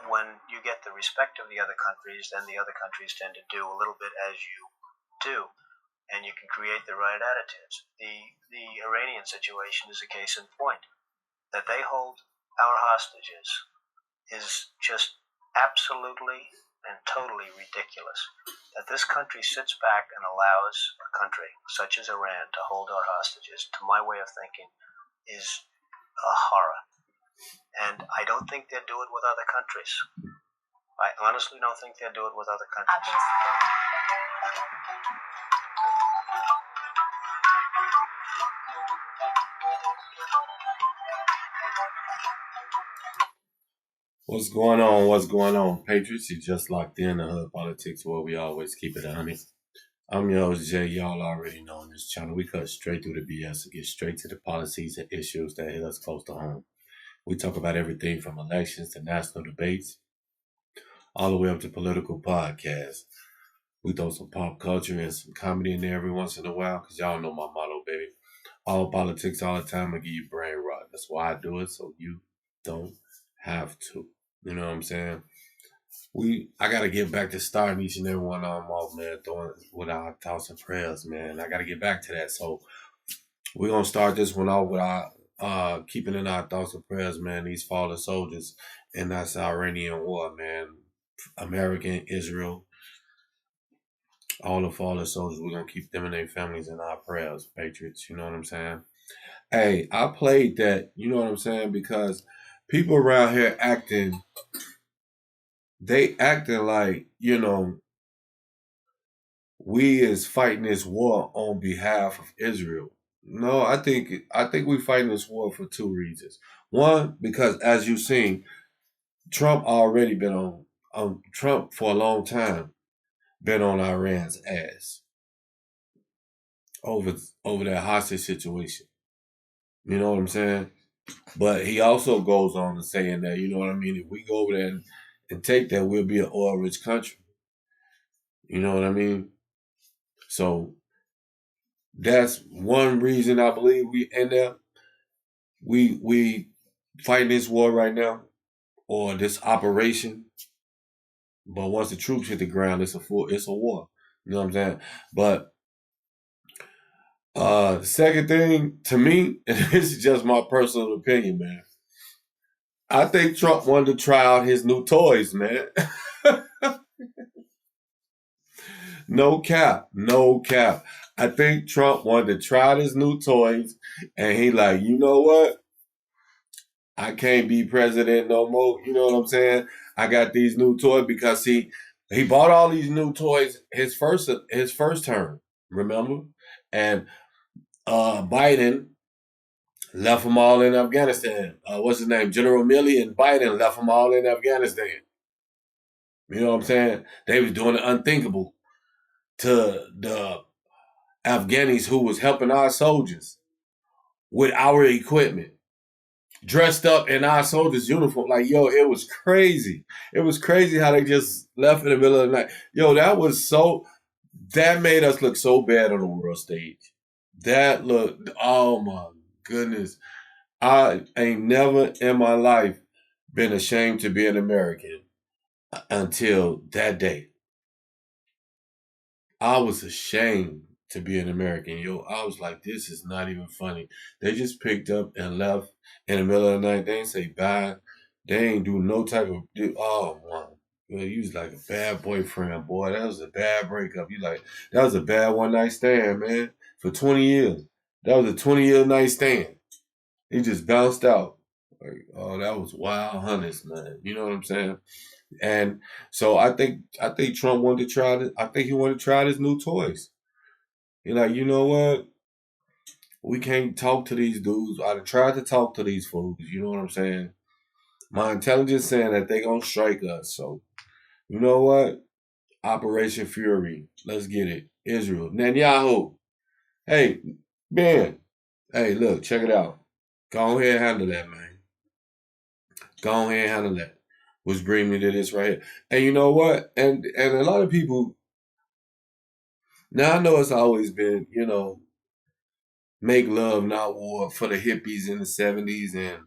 when you get the respect of the other countries, then the other countries tend to do a little bit as you do, and you can create the right attitudes. The Iranian situation is a case in point. That they hold our hostages is just absolutely and totally ridiculous. That this country sits back and allows a country such as Iran to hold our hostages, to my way of thinking, is a horror. And I don't think they'll do it with other countries. I honestly don't think they'll do it with other countries. What's going on? What's going on, Patriots? You just locked in the Hood Politics, where we always keep it 100. I'm your host, Jay. Y'all already know on this channel, we cut straight through the BS and get straight to the policies and issues that hit us close to home. We talk about everything from elections to national debates, all the way up to political podcasts. We throw some pop culture and some comedy in there every once in a while, because y'all know my motto, baby. All politics all the time, I give you brain rot. That's why I do it, so you don't have to. You know what I'm saying? I gotta get back to starting each and every one of them off, man, throwing with our thoughts and prayers, man. I gotta get back to that. So we're gonna start this one off with our keeping in our thoughts and prayers, man, these fallen soldiers, and that's the Iranian war, man. American, Israel, all the fallen soldiers, we're gonna keep them and their families in our prayers, Patriots. You know what I'm saying? Hey, I played that, you know what I'm saying, because people around here acting like, we is fighting this war on behalf of Israel. No, I think we fighting this war for two reasons. One, because as you've seen, Trump already been on Trump for a long time, been on Iran's ass over that hostage situation. You know what I'm saying? But he also goes on to saying that, you know what I mean, if we go over there and take that, we'll be an oil-rich country. You know what I mean? So that's one reason I believe we end up we fighting this war right now, or this operation. But once the troops hit the ground, it's a war. You know what I'm saying? But the second thing, to me, and this is just my personal opinion, man, I think Trump wanted to try out his new toys, man. No cap. I think Trump wanted to try his new toys, and he like, you know what? I can't be president no more. You know what I'm saying? I got these new toys because he bought all these new toys his first term, remember? And Biden left them all in Afghanistan. What's his name? General Milley and Biden left them all in Afghanistan. You know what I'm saying? They was doing the unthinkable to the Afghanis who was helping our soldiers with our equipment, dressed up in our soldiers' uniform. Like, yo, it was crazy. It was crazy how they just left in the middle of the night. Yo, that made us look so bad on the world stage. That looked, oh my goodness. I ain't never in my life been ashamed to be an American until that day. I was ashamed to be an American. Yo, I was like, this is not even funny. They just picked up and left in the middle of the night. They ain't say bye. They ain't do no type of, oh, man. Well, you was like a bad boyfriend, boy. That was a bad breakup. That was a bad one night stand, man. For 20 years. That was a 20-year night stand. He just bounced out. Like, oh, that was wild hunters, man. You know what I'm saying? And so I think Trump wanted to try this. I think he wanted to try his new toys. He's like, you know what? We can't talk to these dudes. I tried to talk to these fools. You know what I'm saying? My intelligence saying that they gonna strike us. So you know what? Operation Fury. Let's get it. Israel. Netanyahu. Hey, Ben. Hey, look, check it out. Go ahead and handle that, man. Go ahead and handle that. Which bring me to this right here. And you know what? And a lot of people, now I know it's always been, make love, not war for the hippies in the 70s. And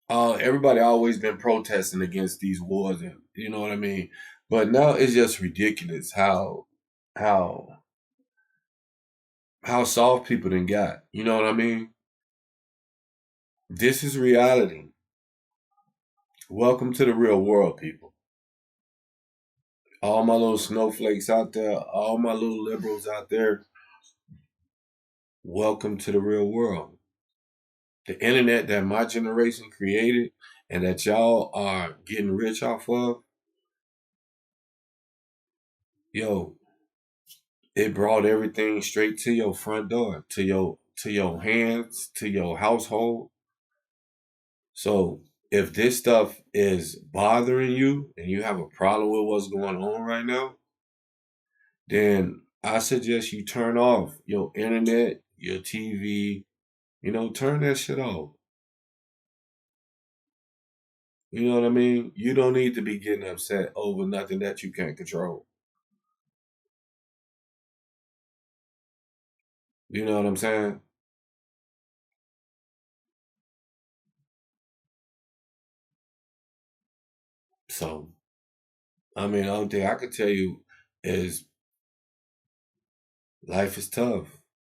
everybody always been protesting against these wars, and you know what I mean. But now it's just ridiculous how how soft people done got. You know what I mean? This is reality. Welcome to the real world, people. All my little snowflakes out there, all my little liberals out there, welcome to the real world. The internet that my generation created and that y'all are getting rich off of, yo, it brought everything straight to your front door, to your hands, to your household. So if this stuff is bothering you and you have a problem with what's going on right now, then I suggest you turn off your internet, your TV, turn that shit off. You know what I mean? You don't need to be getting upset over nothing that you can't control. You know what I'm saying? So, I mean, the only thing I could tell you is life is tough.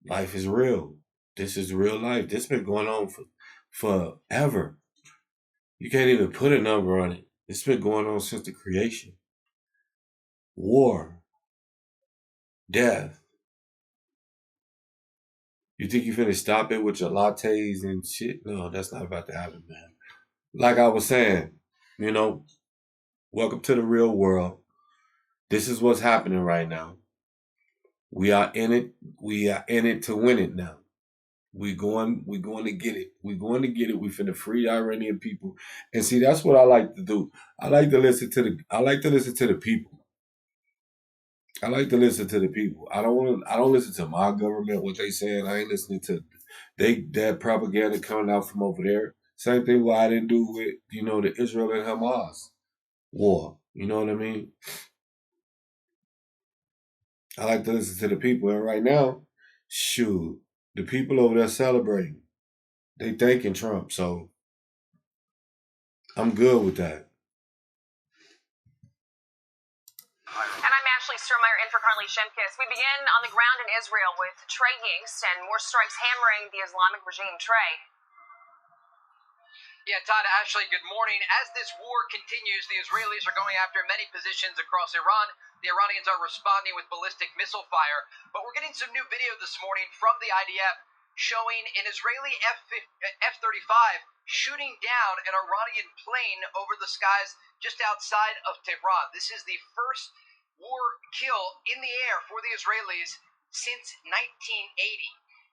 Life is real. This is real life. This been going on for forever. You can't even put a number on it. It's been going on since the creation. War, death. You think you finna stop it with your lattes and shit? No, that's not about to happen, man. Like I was saying, you know, welcome to the real world. This is what's happening right now. We are in it. We are in it to win it now. We're going to get it. We're going to get it. We finna free the Iranian people. And see, that's what I like to do. I like to listen to the people. I like to listen to the people. I don't listen to my government, what they saying. I ain't listening to that propaganda coming out from over there. Same thing what I didn't do with, the Israel and Hamas war. You know what I mean? I like to listen to the people. And right now, shoot, the people over there celebrating. They thanking Trump. So I'm good with that. And I'm Ashley Sturmeyer in for Carly Shimkus. We begin on the ground in Israel with Trey Yingst and more strikes hammering the Islamic regime. Trey. Yeah, Todd, Ashley, good morning. As this war continues, the Israelis are going after many positions across Iran. The Iranians are responding with ballistic missile fire. But we're getting some new video this morning from the IDF showing an Israeli F-35 shooting down an Iranian plane over the skies just outside of Tehran. This is the first war kill in the air for the Israelis since 1980.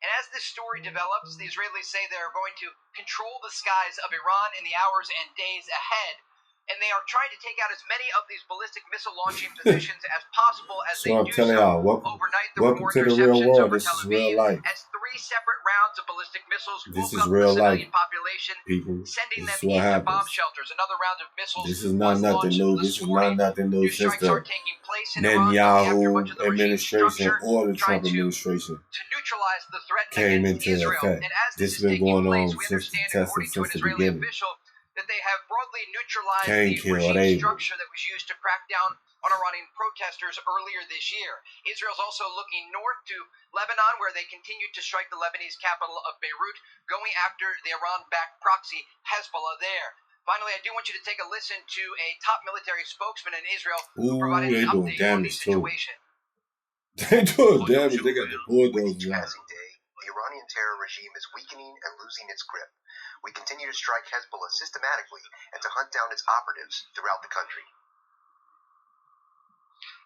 And as this story develops, the Israelis say they're going to control the skies of Iran in the hours and days ahead. And they are trying to take out as many of these ballistic missile launching positions as possible as So they I'm do telling so y'all, overnight. There were welcome more to the real interceptions world. over This Tel is real Aviv life. as 3 separate rounds of ballistic missiles This woke is up real the life, civilian population, people. sending This them is what into bomb happens. shelters. Another round of missiles This is not was nothing launched new. this This is not morning. nothing new New since strikes are the taking place in Iran going after much Netanyahu of the regime's administration structure, or the trying Trump to administration neutralize the threat came against into Israel. effect. And as This this has is been taking going place, on we since the understand, testing, according to since an the Israeli beginning. official, that they have broadly neutralized Cain the killed regime Abel. structure that was used to crack down on Iranian protesters earlier this year. Israel's also looking north to Lebanon, where they continue to strike the Lebanese capital of Beirut, going after the Iran-backed proxy Hezbollah there. Finally, I do want you to take a listen to a top military spokesman in Israel who provided Ooh, they an doing update on the damage too. situation. They doing damage. They got the With bulldozers each out. passing day, the Iranian terror regime is weakening and losing its grip. We continue to strike Hezbollah systematically and to hunt down its operatives throughout the country.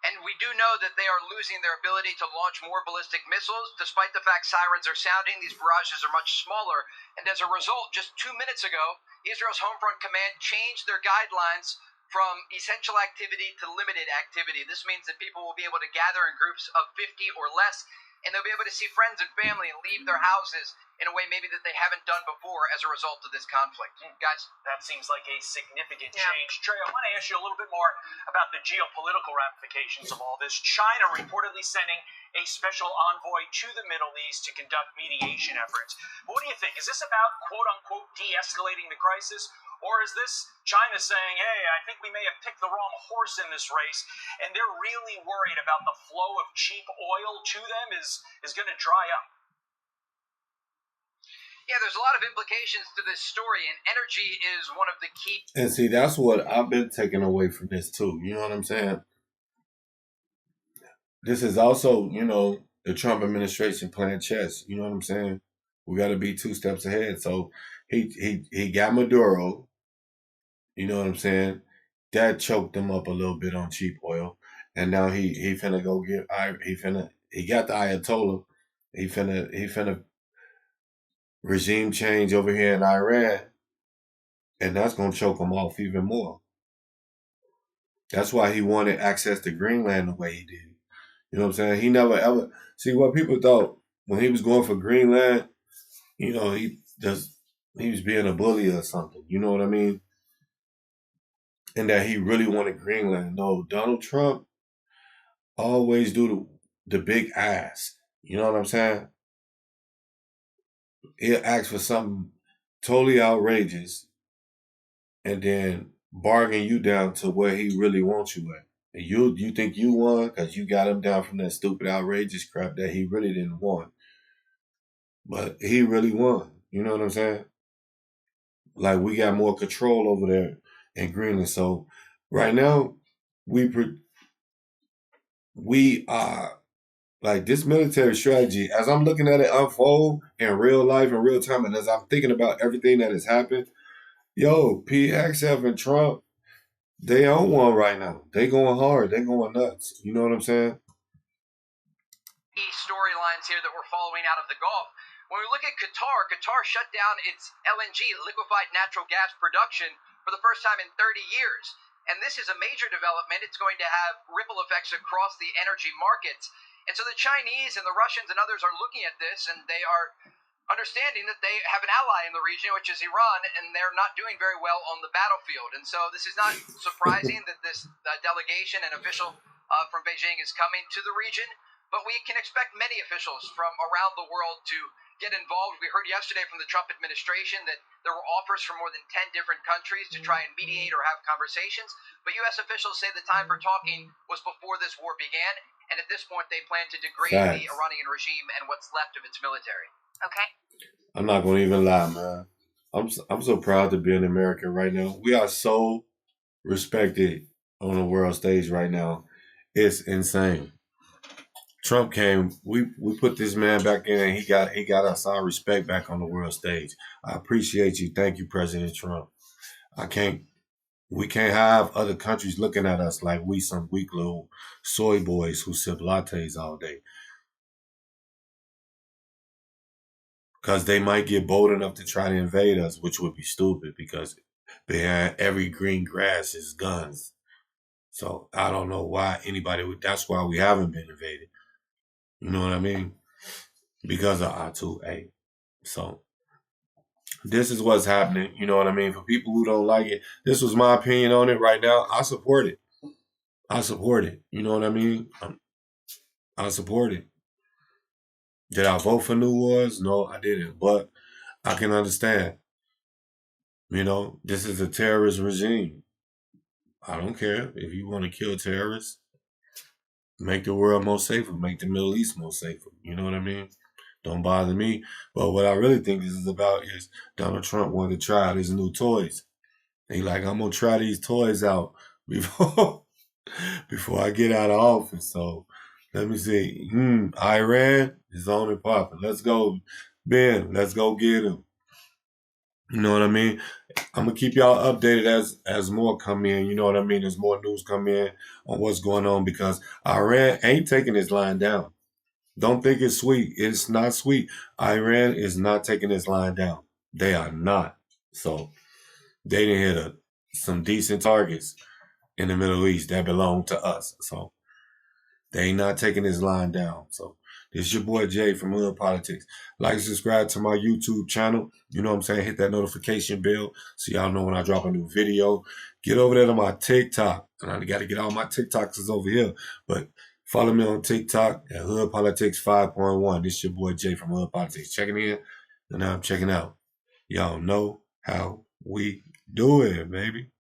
And we do know that they are losing their ability to launch more ballistic missiles. Despite the fact sirens are sounding, these barrages are much smaller. And as a result, just 2 minutes ago, Israel's Homefront Command changed their guidelines from essential activity to limited activity. This means that people will be able to gather in groups of 50 or less, and they'll be able to see friends and family and leave their houses in a way maybe that they haven't done before as a result of this conflict. Guys? That seems like a significant change. Trey, I want to ask you a little bit more about the geopolitical ramifications of all this. China reportedly sending a special envoy to the Middle East to conduct mediation efforts. But what do you think? Is this about, quote-unquote, de-escalating the crisis? Or is this China saying, hey, I think we may have picked the wrong horse in this race, and they're really worried about the flow of cheap oil to them is going to dry up? Yeah, there's a lot of implications to this story, and energy is one of the key. And see, that's what I've been taking away from this too. You know what I'm saying? This is also, the Trump administration playing chess. You know what I'm saying? We got to be 2 steps ahead. So he got Maduro. You know what I'm saying? That choked him up a little bit on cheap oil, and now he finna go get he got the Ayatollah. He finna regime change over here in Iran, and that's gonna choke him off even more. That's why he wanted access to Greenland the way he did. You know what I'm saying? He never ever see what people thought when he was going for Greenland. He was being a bully or something. You know what I mean? And that he really wanted Greenland. No, Donald Trump always do the big ass. You know what I'm saying? He'll ask for something totally outrageous and then bargain you down to where he really wants you at. And you think you won because you got him down from that stupid, outrageous crap that he really didn't want. But he really won. You know what I'm saying? Like, we got more control over there in Greenland. So right now, we are like this military strategy. As I'm looking at it unfold in real life, in real time, and as I'm thinking about everything that has happened, PXF and Trump, they on one right now. They going hard. They going nuts. You know what I'm saying? Storylines here that we're following out of the Gulf. When we look at Qatar shut down its LNG, liquefied natural gas production, for the first time in 30 years. And this is a major development. It's going to have ripple effects across the energy markets. And so the Chinese and the Russians and others are looking at this, and they are understanding that they have an ally in the region, which is Iran, and they're not doing very well on the battlefield. And so this is not surprising that this delegation and official from Beijing is coming to the region, but we can expect many officials from around the world to get involved. We heard yesterday from the Trump administration that there were offers from more than 10 different countries to try and mediate or have conversations, but U.S. officials say the time for talking was before this war began, and at this point they plan to degrade the Iranian regime and what's left of its military. Okay. I'm not going to even lie, man. I'm so proud to be an American right now. We are so respected on the world stage right now. It's insane. Trump came, we put this man back in, and he got us our respect back on the world stage. I appreciate you. Thank you, President Trump. We can't have other countries looking at us like we some weak little soy boys who sip lattes all day. Because they might get bold enough to try to invade us, which would be stupid because behind every green grass is guns. So I don't know why anybody would, that's why we haven't been invaded. You know what I mean? Because of I-2A. So this is what's happening. You know what I mean? For people who don't like it, this was my opinion on it right now. I support it. You know what I mean? I support it. Did I vote for New Wars? No, I didn't. But I can understand. This is a terrorist regime. I don't care if you want to kill terrorists. Make the world more safer. Make the Middle East more safer. You know what I mean? Don't bother me. But what I really think this is about is Donald Trump wanted to try out his new toys. He like, I'm going to try these toys out before I get out of office. So let me see. Iran is on and popping. Let's go, Ben. Let's go get him. You know what I mean? I'm going to keep y'all updated as more come in. You know what I mean? As more news come in on what's going on because Iran ain't taking this line down. Don't think it's sweet. It's not sweet. Iran is not taking this line down. They are not. So they didn't hit some decent targets in the Middle East that belong to us. So they ain't not taking this line down. So This is your boy Jay from Hood Politics. Like and subscribe to my YouTube channel. You know what I'm saying? Hit that notification bell so y'all know when I drop a new video. Get over there to my TikTok. And I got to get all my TikToks over here. But follow me on TikTok at Hood Politics 5.1. This is your boy Jay from Hood Politics. Checking in, and now I'm checking out. Y'all know how we do it, baby.